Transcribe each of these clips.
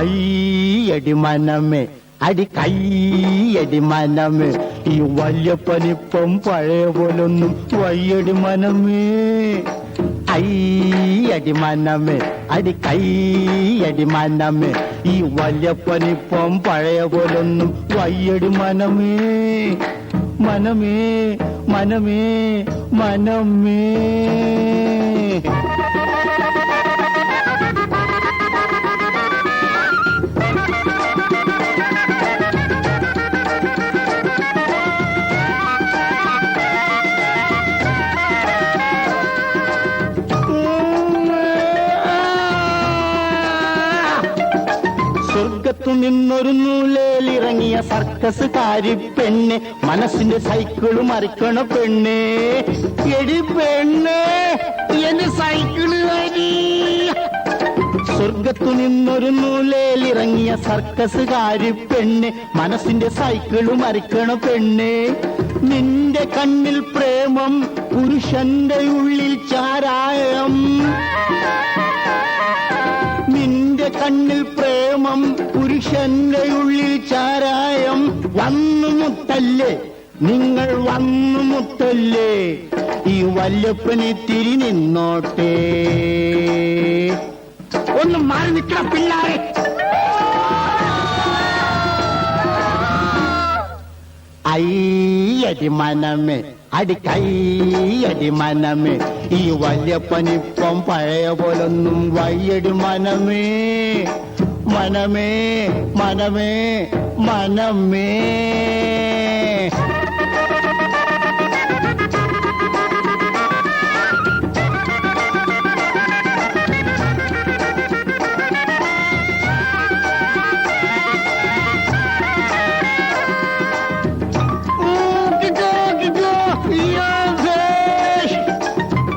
അയ്യടി മനമേ അടി കയ്യടി മനമേ ഈ വല്യപ്പനിപ്പം പഴയ പോലൊന്നും വയ്യടി മനമേ അയ്യടി മനമേ അടി കയ്യടി മനമേ ഈ വല്യപ്പനിപ്പം പഴയ പോലൊന്നും വയ്യടി മനമേ മനമേ മനമേ മനമേ സ്വർഗത്തു നിന്നൊരു നൂലേലിറങ്ങിയ സർക്കസുകാരി പെണ്ണെ മനസ്സിന്റെ സൈക്കിള് മറിക്കണ പെണ്ണെ എടി പെണ്ണെ എന്റെ സൈക്കിള് വരി സ്വർഗത്തു നിന്നൊരു നൂലേലിറങ്ങിയ സർക്കസുകാരി പെണ്ണെ മനസ്സിന്റെ സൈക്കിള് മറിക്കണ പെണ്ണെ നിന്റെ കണ്ണിൽ പ്രേമം പുരുഷന്റെ ഉള്ളിൽ ചാരായം നിന്റെ കണ്ണിൽ പ്രേമം പുരുഷന്റെ ഉള്ളിൽ ചാരായം വന്നു മുട്ടല്ലേ നിങ്ങൾ വന്നു മുട്ടല്ലേ ഈ വല്യപ്പനെ തിരി നിന്നോട്ടെ ഒന്ന് മാറി നിൽക്കണം പിള്ളാരെ അയ്യടി മനമേ അടി കയ്യടി മനമേ ഈ വല്യപ്പനിപ്പം പഴയ പോലൊന്നും വയ്യടി മനമേ മനമേ മനമേ മനമേ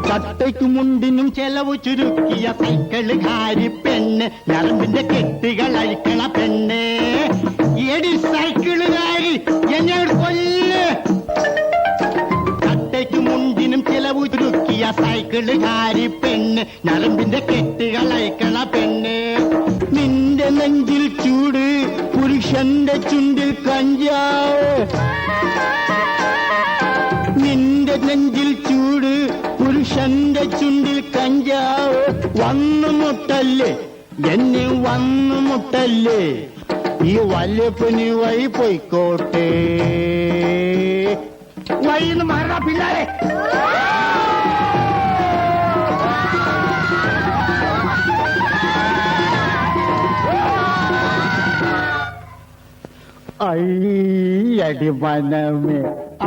കട്ടയ്ക്കു മുണ്ടിനും ചെലവ് ചുരുക്കിയ സൈക്കിളുകാരി പെണ്ണ് ഞരമ്പിന്റെ കെട്ടുകൾ അഴിക്കണ പെണ്ണ് എടി സൈക്കിളുകാരി എന്നെ കൊല്ല് കട്ടയ്ക്കു മുണ്ടിനും ചെലവ് ചുരുക്കിയ സൈക്കിളുകാരി പെണ്ണ് ഞരമ്പിന്റെ കെട്ടുകൾ അഴിക്കണ പെണ്ണ് നിന്റെ നെഞ്ചിൽ ചൂട് പുരുഷന്റെ ചുണ്ടിൽ കഞ്ചാവ് നിന്റെ നെഞ്ചിൽ ചൂട് പുരുഷന്റെ ചുണ്ടിൽ കഞ്ചാവ് വന്നു മുട്ടല്ലേ എന്നെ വന്നു മുട്ടല്ലേ ഈ വല്യപ്പനി വഴി പോയിക്കോട്ടെ വഴിന്ന് മാറാ പിള്ളാരെ അയ്യടി മനമേ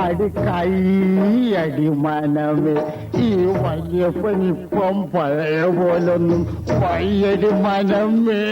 അടി കയ്യടി മനമേ ഈ വല്യപ്പനിപ്പം പഴയ പോലൊന്നും വയ്യടി മനമേ